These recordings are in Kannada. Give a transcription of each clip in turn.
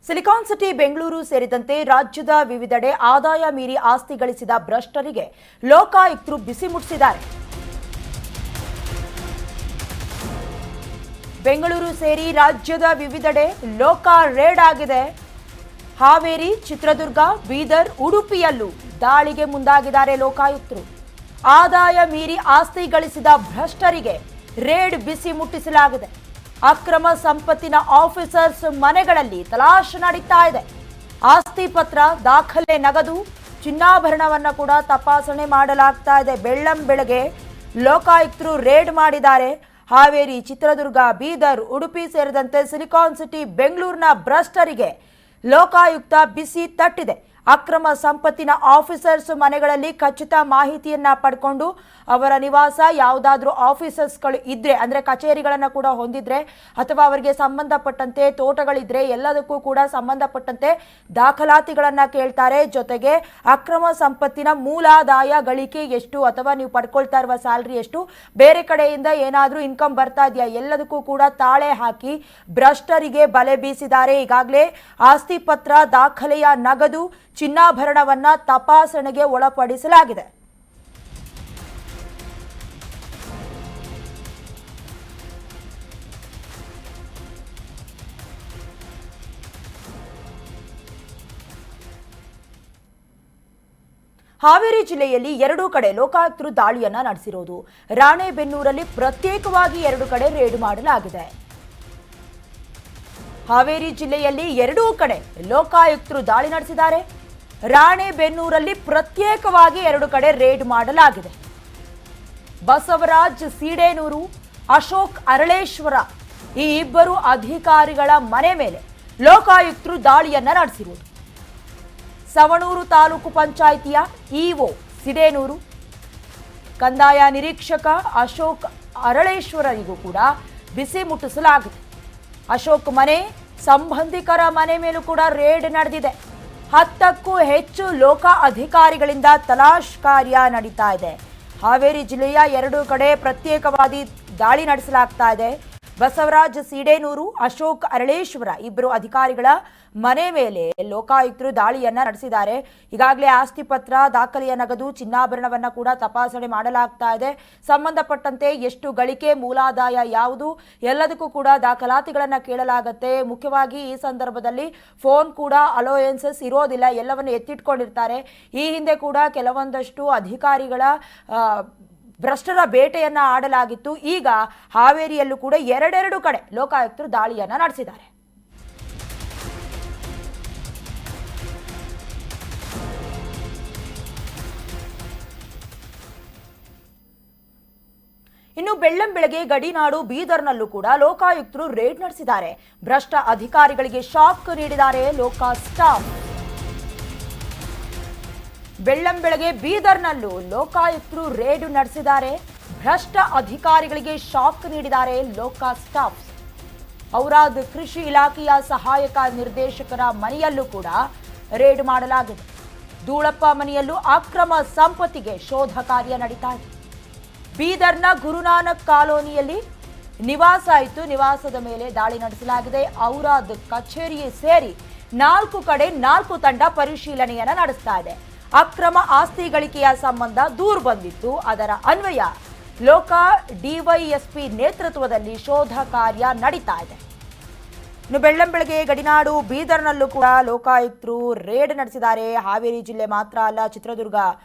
ಸಿಲಿಕಾನ್ ಸಿಟಿ ಬೆಂಗಳೂರು ಸೇರಿದಂತೆ ರಾಜ್ಯದ ವಿವಿಧೆಡೆ ಆದಾಯ ಮೀರಿ ಆಸ್ತಿ ಗಳಿಸಿದ ಭ್ರಷ್ಟರಿಗೆ ಲೋಕಾಯುಕ್ತರು ಬಿಸಿ ಮುಟ್ಟಿಸಿದ್ದಾರೆ. ಬೆಂಗಳೂರು ಸೇರಿ ರಾಜ್ಯದ ವಿವಿಧೆಡೆ ಲೋಕ ರೇಡ್ ಆಗಿದೆ. ಹಾವೇರಿ, ಚಿತ್ರದುರ್ಗ, ಬೀದರ್, ಉಡುಪಿಯಲ್ಲೂ ದಾಳಿಗೆ ಮುಂದಾಗಿದ್ದಾರೆ ಲೋಕಾಯುಕ್ತರು. ಆದಾಯ ಮೀರಿ ಆಸ್ತಿ ಗಳಿಸಿದ ಭ್ರಷ್ಟರಿಗೆ ರೇಡ್ ಬಿಸಿ ಮುಟ್ಟಿಸಲಾಗಿದೆ. ಅಕ್ರಮ ಸಂಪತ್ತಿನ ಆಫೀಸರ್ಸ್ ಮನೆಗಳಲ್ಲಿ ತಲಾಶ್ ನಡೀತಾ ಇದೆ. ಆಸ್ತಿ ಪತ್ರ, ದಾಖಲೆ, ನಗದು, ಚಿನ್ನಾಭರಣವನ್ನ ಕೂಡ ತಪಾಸಣೆ ಮಾಡಲಾಗ್ತಾ ಇದೆ. ಬೆಳ್ಳಂಬೆಳಗ್ಗೆ ಲೋಕಾಯುಕ್ತರು ರೇಡ್ ಮಾಡಿದ್ದಾರೆ. ಹಾವೇರಿ, ಚಿತ್ರದುರ್ಗ, ಬೀದರ್, ಉಡುಪಿ ಸೇರಿದಂತೆ ಸಿಲಿಕಾನ್ ಸಿಟಿ ಬೆಂಗಳೂರಿನ ಭ್ರಷ್ಟರಿಗೆ ಲೋಕಾಯುಕ್ತ ಬಿಸಿ ತಟ್ಟಿದೆ. ಅಕ್ರಮ ಸಂಪತ್ತಿನ ಆಫೀಸರ್ಸ್ ಮನೆಗಳಲ್ಲಿ ಖಚಿತ ಮಾಹಿತಿಯನ್ನ ಪಡ್ಕೊಂಡು ಅವರ ನಿವಾಸ ಯಾವುದಾದ್ರೂ ಆಫೀಸರ್ಸ್ಗಳು ಇದ್ರೆ ಅಂದ್ರೆ ಕಚೇರಿಗಳನ್ನ ಕೂಡ ಹೊಂದಿದ್ರೆ ಅಥವಾ ಅವರಿಗೆ ಸಂಬಂಧಪಟ್ಟಂತೆ ತೋಟಗಳಿದ್ರೆ ಎಲ್ಲದಕ್ಕೂ ಕೂಡ ಸಂಬಂಧಪಟ್ಟಂತೆ ದಾಖಲಾತಿಗಳನ್ನ ಕೇಳ್ತಾರೆ. ಜೊತೆಗೆ ಅಕ್ರಮ ಸಂಪತ್ತಿನ ಮೂಲಾದಾಯ ಗಳಿಕೆ ಎಷ್ಟು ಅಥವಾ ನೀವು ಪಡ್ಕೊಳ್ತಾ ಇರುವ ಸ್ಯಾಲರಿ ಎಷ್ಟು, ಬೇರೆ ಕಡೆಯಿಂದ ಏನಾದರೂ ಇನ್ಕಮ್ ಬರ್ತಾ ಇದೆಯಾ, ಎಲ್ಲದಕ್ಕೂ ಕೂಡ ತಾಳೆ ಹಾಕಿ ಭ್ರಷ್ಟರಿಗೆ ಬಲೆ ಬೀಸಿದ್ದಾರೆ. ಈಗಾಗಲೇ ಆಸ್ತಿ ಪತ್ರ, ದಾಖಲೆಯ ನಗದು, ಚಿನ್ನಾಭರಣವನ್ನ ತಪಾಸಣೆಗೆ ಒಳಪಡಿಸಲಾಗಿದೆ. ಹಾವೇರಿ ಜಿಲ್ಲೆಯಲ್ಲಿ 2 ಕಡೆ ಲೋಕಾಯುಕ್ತರು ದಾಳಿಯನ್ನ ನಡೆಸಿರೋದು. ರಾಣೆಬೆನ್ನೂರಲ್ಲಿ ಪ್ರತ್ಯೇಕವಾಗಿ 2 ಕಡೆ ರೇಡ್ ಮಾಡಲಾಗಿದೆ. ಹಾವೇರಿ ಜಿಲ್ಲೆಯಲ್ಲಿ 2 ಕಡೆ ಲೋಕಾಯುಕ್ತರು ದಾಳಿ ನಡೆಸಿದ್ದಾರೆ. ರಾಣೆಬೆನ್ನೂರಲ್ಲಿ ಪ್ರತ್ಯೇಕವಾಗಿ 2 ಕಡೆ ರೇಡ್ ಮಾಡಲಾಗಿದೆ. ಬಸವರಾಜ್ ಸೀಡೇನೂರು, ಅಶೋಕ್ ಅರಳೇಶ್ವರ ಈ ಇಬ್ಬರು ಅಧಿಕಾರಿಗಳ ಮನೆ ಮೇಲೆ ಲೋಕಾಯುಕ್ತರು ದಾಳಿಯನ್ನ ನಡೆಸಿರುವುದು. ಸವಣೂರು ತಾಲೂಕು ಪಂಚಾಯಿತಿಯ ಇಒ ಸಿಡೇನೂರು, ಕಂದಾಯ ನಿರೀಕ್ಷಕ ಅಶೋಕ್ ಅರಳೇಶ್ವರರಿಗೂ ಕೂಡ ಬಿಸಿ ಮುಟ್ಟಿಸಲಾಗಿದೆ. ಅಶೋಕ್ ಮನೆ, ಸಂಬಂಧಿಕರ ಮನೆ ಮೇಲೂ ಕೂಡ ರೇಡ್ ನಡೆದಿದೆ. 10ಕ್ಕೂ ಹೆಚ್ಚು ಲೋಕ ಅಧಿಕಾರಿಗಳಿಂದ ತಲಾಶ್ ಕಾರ್ಯ ನಡೀತಾ ಇದೆ. ಹಾವೇರಿ ಜಿಲ್ಲೆಯ 2 ಕಡೆ ಪ್ರತ್ಯೇಕವಾಗಿ ದಾಳಿ ನಡೆಸಲಾಗ್ತಾ ಇದೆ. ಬಸವರಾಜ್ ಸೀಡೇನೂರು, ಅಶೋಕ್ ಅರಳೇಶ್ವರ ಇಬ್ಬರು ಅಧಿಕಾರಿಗಳ ಮನೆ ಮೇಲೆ ಲೋಕಾಯುಕ್ತರು ದಾಳಿಯನ್ನ ನಡೆಸಿದ್ದಾರೆ. ಈಗಾಗಲೇ ಆಸ್ತಿ ಪತ್ರ, ದಾಖಲೆಯ ನಗದು, ಚಿನ್ನಾಭರಣವನ್ನ ಕೂಡ ತಪಾಸಣೆ ಮಾಡಲಾಗ್ತಾ ಇದೆ. ಸಂಬಂಧಪಟ್ಟಂತೆ ಎಷ್ಟು ಗಳಿಕೆ, ಮೂಲಾದಾಯ ಯಾವುದು, ಎಲ್ಲದಕ್ಕೂ ಕೂಡ ದಾಖಲಾತಿಗಳನ್ನ ಕೇಳಲಾಗುತ್ತೆ. ಮುಖ್ಯವಾಗಿ ಈ ಸಂದರ್ಭದಲ್ಲಿ ಫೋನ್ ಕೂಡ ಅಲೋಯನ್ಸಸ್ ಇರೋದಿಲ್ಲ, ಎಲ್ಲವನ್ನು ಎತ್ತಿಟ್ಕೊಂಡಿರ್ತಾರೆ. ಈ ಹಿಂದೆ ಕೂಡ ಕೆಲವೊಂದಷ್ಟು ಅಧಿಕಾರಿಗಳ ಭ್ರಷ್ಟರ ಬೇಟೆಯನ್ನ ಆಡಲಾಗಿತ್ತು. ಈಗ ಹಾವೇರಿಯಲ್ಲೂ ಕೂಡ 2 ಕಡೆ ಲೋಕಾಯುಕ್ತರು ದಾಳಿಯನ್ನ ನಡೆಸಿದ್ದಾರೆ. ಇನ್ನು ಬೆಳ್ಳಂಬೆಳಗ್ಗೆ ಗಡಿನಾಡು ಬೀದರ್ನಲ್ಲೂ ಕೂಡ ಲೋಕಾಯುಕ್ತರು ರೇಡ್ ನಡೆಸಿದ್ದಾರೆ. ಭ್ರಷ್ಟ ಅಧಿಕಾರಿಗಳಿಗೆ ಶಾಕ್ ನೀಡಿದ್ದಾರೆ ಲೋಕ ಸ್ಟಾಫ್. ಬೆಳ್ಳಂಬೆಳಗ್ಗೆ ಬೀದರ್ನಲ್ಲೂ ಲೋಕಾಯುಕ್ತರು ರೇಡ್ ನಡೆಸಿದ್ದಾರೆ. ಭ್ರಷ್ಟ ಅಧಿಕಾರಿಗಳಿಗೆ ಶಾಕ್ ನೀಡಿದ್ದಾರೆ ಲೋಕ ಸ್ಟಾಫ್. ಔರಾದ್ ಕೃಷಿ ಇಲಾಖೆಯ ಸಹಾಯಕ ನಿರ್ದೇಶಕರ ಮನೆಯಲ್ಲೂ ಕೂಡ ರೇಡ್ ಮಾಡಲಾಗಿದೆ. ಧೂಳಪ್ಪ ಮನೆಯಲ್ಲೂ ಅಕ್ರಮ ಸಂಪತ್ತಿಗೆ ಶೋಧ ಕಾರ್ಯ ನಡೀತಾ ಇದೆ. ಬೀದರ್ನ ಗುರುನಾನಕ್ ಕಾಲೋನಿಯಲ್ಲಿ ನಿವಾಸ ಇತ್ತು. ನಿವಾಸದ ಮೇಲೆ ದಾಳಿ ನಡೆಸಲಾಗಿದೆ. ಔರಾದ್ ಕಚೇರಿ ಸೇರಿ 4 ಕಡೆ 4 ತಂಡ ಪರಿಶೀಲನೆಯನ್ನ ನಡೆಸ್ತಾ ಇದೆ. ಅಕ್ರಮ ಆಸ್ತಿ ಗಳಿಕೆಯ ಸಂಬಂಧ ದೂರು ಬಂದಿತ್ತು. ಅದರ ಅನ್ವಯ ಲೋಕ ಡಿವೈಎಸ್ಪಿ ನೇತೃತ್ವದಲ್ಲಿ ಶೋಧ ಕಾರ್ಯ ನಡೀತಾ ಇದೆ. ಇನ್ನು ಬೆಳ್ಳಂಬೆಳಗ್ಗೆ ಗಡಿನಾಡು ಬೀದರ್ನಲ್ಲೂ ಕೂಡ ಲೋಕಾಯುಕ್ತರು ರೇಡ್ ನಡೆಸಿದ್ದಾರೆ. ಹಾವೇರಿ ಜಿಲ್ಲೆ ಮಾತ್ರ ಅಲ್ಲ, ಚಿತ್ರದುರ್ಗ,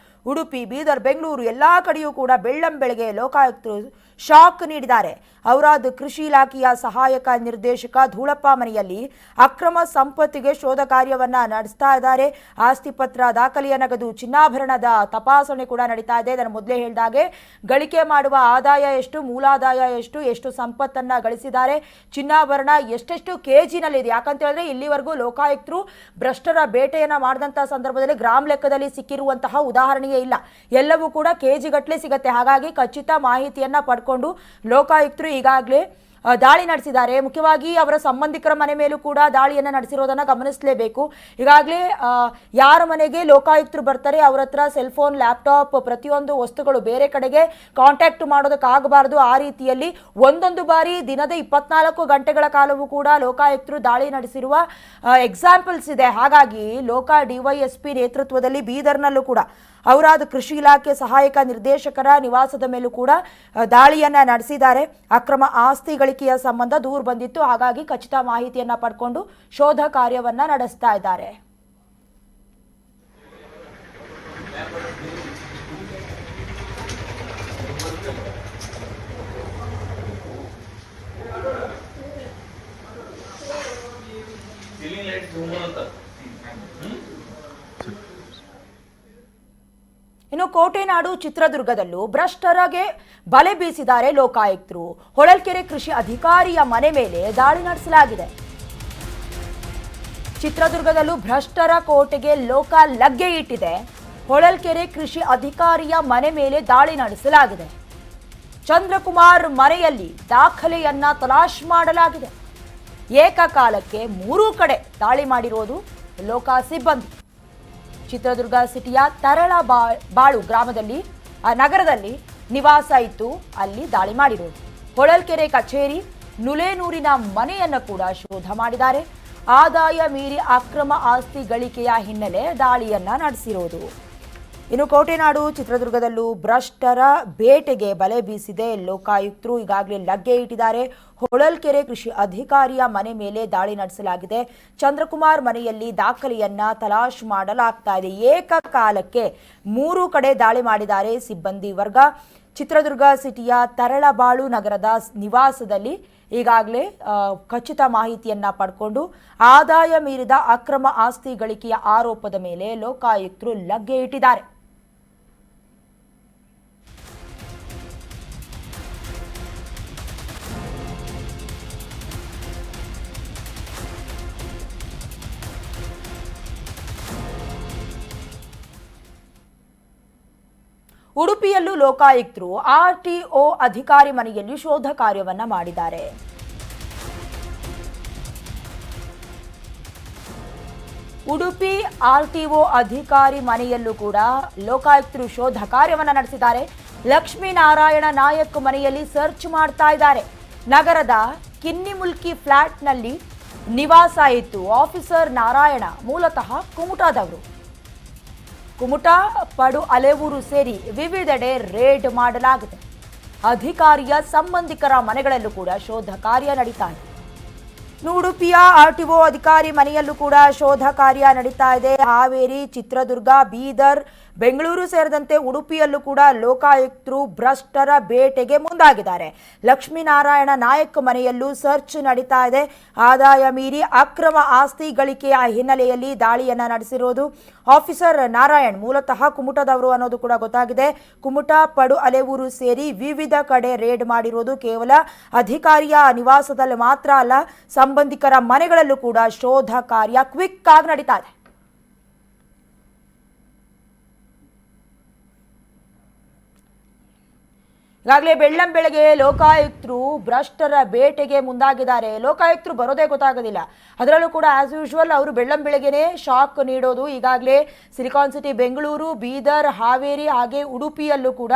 ಉಡುಪಿ, ಬೀದರ್, ಬೆಂಗಳೂರು ಎಲ್ಲಾ ಕಡೆಯೂ ಕೂಡ ಬೆಳ್ಳಂಬೆಳಗ್ಗೆ ಲೋಕಾಯುಕ್ತರು ಶಾಕ್ ನೀಡಿದ್ದಾರೆ. ಔರಾದ್ ಕೃಷಿ ಇಲಾಖೆಯ ಸಹಾಯಕ ನಿರ್ದೇಶಕ ಧೂಳಪ್ಪ ಮನೆಯಲ್ಲಿ ಅಕ್ರಮ ಸಂಪತ್ತಿಗೆ ಶೋಧ ಕಾರ್ಯವನ್ನ ನಡೆಸ್ತಾ ಇದ್ದಾರೆ. ಆಸ್ತಿ ಪತ್ರ, ದಾಖಲೆಯ ನಗದು, ಚಿನ್ನಾಭರಣದ ತಪಾಸಣೆ ಕೂಡ ನಡೀತಾ ಇದೆ. ನಾನು ಮೊದಲೇ ಹೇಳಿದಾಗೆ ಗಳಿಕೆ ಮಾಡುವ ಆದಾಯ ಎಷ್ಟು, ಮೂಲಾದಾಯ ಎಷ್ಟು, ಎಷ್ಟು ಸಂಪತ್ತನ್ನ ಗಳಿಸಿದ್ದಾರೆ, ಚಿನ್ನಾಭರಣ ಎಷ್ಟೆಷ್ಟು ಕೆಜಿನಲ್ಲಿದೆ. ಯಾಕಂತ ಹೇಳಿದ್ರೆ ಇಲ್ಲಿವರೆಗೂ ಲೋಕಾಯುಕ್ತರು ಭ್ರಷ್ಟರ ಬೇಟೆಯನ್ನ ಮಾಡಿದಂತ ಸಂದರ್ಭದಲ್ಲಿ ಗ್ರಾಮ್ ಲೆಕ್ಕದಲ್ಲಿ ಸಿಕ್ಕಿರುವಂತಹ ಉದಾಹರಣೆಯೇ ಇಲ್ಲ. ಎಲ್ಲವೂ ಕೂಡ ಕೆಜಿ ಗಟ್ಟಲೆ ಸಿಗುತ್ತೆ. ಹಾಗಾಗಿ ಖಚಿತ ಮಾಹಿತಿಯನ್ನ ಪಡ್ಕೊಂಡು ಲೋಕಾಯುಕ್ತರು ಈಗಾಗಲೇ ದಾಳಿ ನಡೆಸಿದ್ದಾರೆ. ಮುಖ್ಯವಾಗಿ ಅವರ ಸಂಬಂಧಿಕರ ಮನೆ ಮೇಲೂ ಕೂಡ ದಾಳಿಯನ್ನು ನಡೆಸಿರೋದನ್ನ ಗಮನಿಸಲೇಬೇಕು. ಈಗಾಗಲೇ ಯಾರ ಮನೆಗೆ ಲೋಕಾಯುಕ್ತರು ಬರ್ತಾರೆ ಅವರ ಹತ್ರ ಸೆಲ್ ಫೋನ್, ಲ್ಯಾಪ್ಟಾಪ್, ಪ್ರತಿಯೊಂದು ವಸ್ತುಗಳು ಬೇರೆ ಕಡೆಗೆ ಕಾಂಟ್ಯಾಕ್ಟ್ ಮಾಡೋದಕ್ಕಾಗಬಾರ್ದು. ಆ ರೀತಿಯಲ್ಲಿ ಒಂದೊಂದು ಬಾರಿ ದಿನದ 24 ಗಂಟೆಗಳ ಕಾಲವೂ ಕೂಡ ಲೋಕಾಯುಕ್ತರು ದಾಳಿ ನಡೆಸಿರುವ ಎಕ್ಸಾಂಪಲ್ಸ್ ಇದೆ. ಹಾಗಾಗಿ ಡಿವೈಎಸ್ಪಿ ನೇತೃತ್ವದಲ್ಲಿ ಬೀದರ್ನಲ್ಲೂ ಕೂಡ ಔರಾದ್ ಕೃಷಿ ಇಲಾಖೆ ಸಹಾಯಕ ನಿರ್ದೇಶಕರ ನಿವಾಸದ ಮೇಲೂ ಕೂಡ ದಾಳಿಯನ್ನ ನಡೆಸಿದ್ದಾರೆ. ಅಕ್ರಮ ಆಸ್ತಿ ಗಳಿಕೆಯ ಸಂಬಂಧ ದೂರು ಬಂದಿತ್ತು. ಹಾಗಾಗಿ ಖಚಿತ ಮಾಹಿತಿಯನ್ನ ಪಡ್ಕೊಂಡು ಶೋಧ ಕಾರ್ಯವನ್ನ ನಡೆಸ್ತಾ ಇದ್ದಾರೆ. ಇನ್ನು ಕೋಟೆನಾಡು ಚಿತ್ರದುರ್ಗದಲ್ಲೂ ಭ್ರಷ್ಟರಿಗೆ ಬಲೆ ಬೀಸಿದ್ದಾರೆ ಲೋಕಾಯುಕ್ತರು. ಹೊಳಲ್ಕೆರೆ ಕೃಷಿ ಅಧಿಕಾರಿಯ ಮನೆ ಮೇಲೆ ದಾಳಿ ನಡೆಸಲಾಗಿದೆ. ಚಿತ್ರದುರ್ಗದಲ್ಲೂ ಭ್ರಷ್ಟರ ಕೋಟೆಗೆ ಲೋಕ ಲಗ್ಗೆ ಇಟ್ಟಿದೆ. ಹೊಳಲ್ಕೆರೆ ಕೃಷಿ ಅಧಿಕಾರಿಯ ಮನೆ ಮೇಲೆ ದಾಳಿ ನಡೆಸಲಾಗಿದೆ. ಚಂದ್ರಕುಮಾರ್ ಮನೆಯಲ್ಲಿ ದಾಖಲೆಯನ್ನ ತಲಾಶ್ ಮಾಡಲಾಗಿದೆ. ಏಕಕಾಲಕ್ಕೆ 3 ಕಡೆ ದಾಳಿ ಮಾಡಿರೋದು ಲೋಕ ಸಿಬ್ಬಂದಿ. ಚಿತ್ರದುರ್ಗ ಸಿಟಿಯ ತರಳಬಾಳು ಗ್ರಾಮದಲ್ಲಿ ನಗರದಲ್ಲಿ ನಿವಾಸ ಇತ್ತು, ಅಲ್ಲಿ ದಾಳಿ ಮಾಡಿರೋದು. ಹೊಳಲ್ಕೆರೆ ಕಚೇರಿ, ನುಲೇನೂರಿನ ಮನೆಯನ್ನು ಕೂಡ ಶೋಧ ಮಾಡಿದ್ದಾರೆ. ಆದಾಯ ಮೀರಿ ಅಕ್ರಮ ಆಸ್ತಿ ಗಳಿಕೆಯ ಹಿನ್ನೆಲೆ ದಾಳಿಯನ್ನ ನಡೆಸಿರೋದು. ಇನ್ನು ಕೋಟೆನಾಡು ಚಿತ್ರದುರ್ಗದಲ್ಲೂ ಭ್ರಷ್ಟರ ಬೇಟೆಗೆ ಬಲೆ ಬೀಸಿದೆ ಲೋಕಾಯುಕ್ತರು. ಈಗಾಗಲೇ ಲಗ್ಗೆ ಇಟ್ಟಿದ್ದಾರೆ. ಹೊಳಲ್ಕೆರೆ ಕೃಷಿ ಅಧಿಕಾರಿಯ ಮನೆ ಮೇಲೆ ದಾಳಿ ನಡೆಸಲಾಗಿದೆ. ಚಂದ್ರಕುಮಾರ್ ಮನೆಯಲ್ಲಿ ದಾಖಲೆಯನ್ನ ತಲಾಶ್ ಮಾಡಲಾಗ್ತಾ ಇದೆ. ಏಕಕಾಲಕ್ಕೆ 3 ಕಡೆ ದಾಳಿ ಮಾಡಿದ್ದಾರೆ ಸಿಬ್ಬಂದಿ ವರ್ಗ. ಚಿತ್ರದುರ್ಗ ಸಿಟಿಯ ತರಳಬಾಳು ನಗರದ ನಿವಾಸದಲ್ಲಿ ಈಗಾಗಲೇ ಖಚಿತ ಮಾಹಿತಿಯನ್ನ ಪಡ್ಕೊಂಡು ಆದಾಯ ಮೀರಿದ ಅಕ್ರಮ ಆಸ್ತಿ ಗಳಿಕೆಯ ಆರೋಪದ ಮೇಲೆ ಲೋಕಾಯುಕ್ತರು ಲಗ್ಗೆ ಇಟ್ಟಿದ್ದಾರೆ. ಉಡುಪಿಯಲ್ಲೂ ಲೋಕಾಯುಕ್ತರು ಆರ್ಟಿಒ ಅಧಿಕಾರಿ ಮನೆಯಲ್ಲಿ ಶೋಧ ಕಾರ್ಯವನ್ನ ಮಾಡಿದ್ದಾರೆ. ಉಡುಪಿ ಆರ್ಟಿಒ ಅಧಿಕಾರಿ ಮನೆಯಲ್ಲೂ ಕೂಡ ಲೋಕಾಯುಕ್ತರು ಶೋಧ ಕಾರ್ಯವನ್ನ ನಡೆಸಿದ್ದಾರೆ. ಲಕ್ಷ್ಮೀನಾರಾಯಣ ನಾಯಕ್ ಮನೆಯಲ್ಲಿ ಸರ್ಚ್ ಮಾಡ್ತಾ ಇದ್ದಾರೆ. ನಗರದ ಕಿನ್ನಿಮುಲ್ಕಿ ಫ್ಲಾಟ್ನಲ್ಲಿ ನಿವಾಸ ಇತ್ತು. ಆಫೀಸರ್ ನಾರಾಯಣ ಮೂಲತಃ ಕುಮಟಾದವರು. ಕುಮಟಾ, ಪಡು, ಅಲೆವೂರು ಸೇರಿ ವಿವಿಧೆಡೆ ರೇಡ್ ಮಾಡಲಾಗಿದೆ. ಅಧಿಕಾರಿಯ ಸಂಬಂಧಿಕರ ಮನೆಗಳಲ್ಲೂ ಕೂಡ ಶೋಧ ಕಾರ್ಯ ನಡೀತಾ ಇದೆ. ಉಡುಪಿಯ ಆರ್ಟಿಒ ಅಧಿಕಾರಿ ಮನೆಯಲ್ಲೂ ಕೂಡ ಶೋಧ ಕಾರ್ಯ ನಡೀತಾ ಇದೆ. ಹಾವೇರಿ, ಚಿತ್ರದುರ್ಗ, ಬೀದರ್, ಬೆಂಗಳೂರು ಸೇರಿದಂತೆ ಉಡುಪಿಯಲ್ಲೂ ಕೂಡ ಲೋಕಾಯುಕ್ತರು ಭ್ರಷ್ಟರ ಬೇಟೆಗೆ ಮುಂದಾಗಿದ್ದಾರೆ. ಲಕ್ಷ್ಮೀನಾರಾಯಣ ನಾಯಕ್ ಮನೆಯಲ್ಲೂ ಸರ್ಚ್ ನಡೀತಾ ಇದೆ. ಆದಾಯ ಮೀರಿ ಅಕ್ರಮ ಆಸ್ತಿ ಗಳಿಕೆಯ ಹಿನ್ನೆಲೆಯಲ್ಲಿ ದಾಳಿಯನ್ನ ನಡೆಸಿರೋದು. ಆಫೀಸರ್ ನಾರಾಯಣ್ ಮೂಲತಃ ಕುಮಟದವರು ಅನ್ನೋದು ಕೂಡ ಗೊತ್ತಾಗಿದೆ. ಕುಮಟಾ, ಪಡು, ಅಲೆವೂರು ಸೇರಿ ವಿವಿಧ ಕಡೆ ರೇಡ್ ಮಾಡಿರೋದು ಕೇವಲ ಅಧಿಕಾರಿಯ ನಿವಾಸದಲ್ಲಿ ಮಾತ್ರ ಅಲ್ಲ, ಸಂಬಂಧಿಕರ ಮನೆಗಳಲ್ಲೂ ಕೂಡ ಶೋಧ ಕಾರ್ಯ ಕ್ವಿಕ್ ಆಗಿ ನಡೀತಾ ಇದೆ. ಈಗಾಗಲೇ ಬೆಳ್ಳಂಬೆಳಗ್ಗೆ ಲೋಕಾಯುಕ್ತರು ಭ್ರಷ್ಟರ ಬೇಟೆಗೆ ಮುಂದಾಗಿದ್ದಾರೆ. ಲೋಕಾಯುಕ್ತರು ಬರೋದೇ ಗೊತ್ತಾಗೋದಿಲ್ಲ. ಅದರಲ್ಲೂ ಕೂಡ ಆಸ್ ಯೂಶುವಲ್ ಅವರು ಬೆಳ್ಳಂಬೆಳಗ್ಗೆನೇ ಶಾಕ್ ನೀಡೋದು. ಈಗಾಗಲೇ ಸಿಲಿಕಾನ್ ಸಿಟಿ, ಬೆಂಗಳೂರು, ಬೀದರ್, ಹಾವೇರಿ ಹಾಗೆ ಉಡುಪಿಯಲ್ಲೂ ಕೂಡ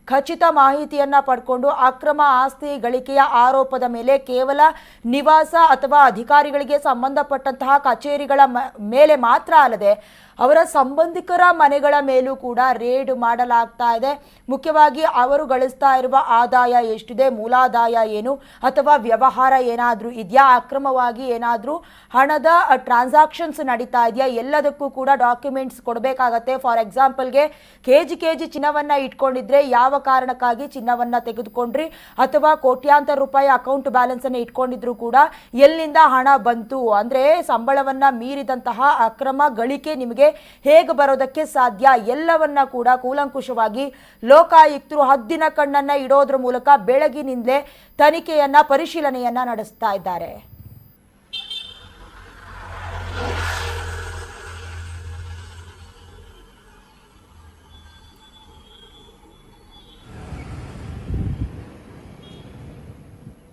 ಖಚಿತ ಮಾಹಿತಿಯನ್ನ ಪಡ್ಕೊಂಡು ಅಕ್ರಮ ಆಸ್ತಿ ಗಳಿಕೆಯ ಆರೋಪದ ಮೇಲೆ ಕೇವಲ ನಿವಾಸ ಅಥವಾ ಅಧಿಕಾರಿಗಳಿಗೆ ಸಂಬಂಧಪಟ್ಟಂತಹ ಕಚೇರಿಗಳ ಮೇಲೆ ಮಾತ್ರ ಅಲ್ಲದೆ ಅವರ ಸಂಬಂಧಿಕರ ಮನೆಗಳ ಮೇಲೂ ಕೂಡ ರೇಡ್ ಮಾಡಲಾಗ್ತಾ ಇದೆ. ಮುಖ್ಯವಾಗಿ ಅವರು ಗಳಿಸ್ತಾ ಇರುವ ಆದಾಯ ಎಷ್ಟಿದೆ, ಮೂಲಾದಾಯ ಏನು, ಅಥವಾ ವ್ಯವಹಾರ ಏನಾದರೂ ಇದೆಯಾ, ಅಕ್ರಮವಾಗಿ ಏನಾದರೂ ಹಣದ ಟ್ರಾನ್ಸಾಕ್ಷನ್ಸ್ ನಡೀತಾ ಇದೆಯಾ, ಎಲ್ಲದಕ್ಕೂ ಕೂಡ ಡಾಕ್ಯುಮೆಂಟ್ಸ್ ಕೊಡಬೇಕಾಗತ್ತೆ. ಫಾರ್ ಎಕ್ಸಾಂಪಲ್ಗೆ ಕೆಜಿ ಚಿನ್ನವನ್ನ ಇಟ್ಕೊಂಡಿದ್ರೆ ಯಾವ ಕಾರಣಕ್ಕಾಗಿ ಚಿನ್ನವನ್ನ ತೆಗೆದುಕೊಂಡ್ರಿ, ಅಥವಾ ಕೋಟ್ಯಾಂತರ ರೂಪಾಯಿ ಅಕೌಂಟ್ ಬ್ಯಾಲೆನ್ಸ್ ಅನ್ನು ಇಟ್ಕೊಂಡಿದ್ರು ಕೂಡ ಎಲ್ಲಿಂದ ಹಣ ಬಂತು, ಅಂದ್ರೆ ಸಂಬಳವನ್ನ ಮೀರಿದಂತಹ ಅಕ್ರಮ ಗಳಿಕೆ ನಿಮಗೆ ಹೇಗೆ ಬರೋದಕ್ಕೆ ಸಾಧ್ಯ, ಎಲ್ಲವನ್ನ ಕೂಡ ಕೂಲಂಕುಷವಾಗಿ ಲೋಕಾಯುಕ್ತರು ಹದ್ದಿನ ಕಣ್ಣನ್ನ ಇಡೋದ್ರ ಮೂಲಕ ಬೆಳಗಿನಿಂದಲೇ ತನಿಖೆಯನ್ನ, ಪರಿಶೀಲನೆಯನ್ನ ನಡೆಸ್ತಾ ಇದ್ದಾರೆ.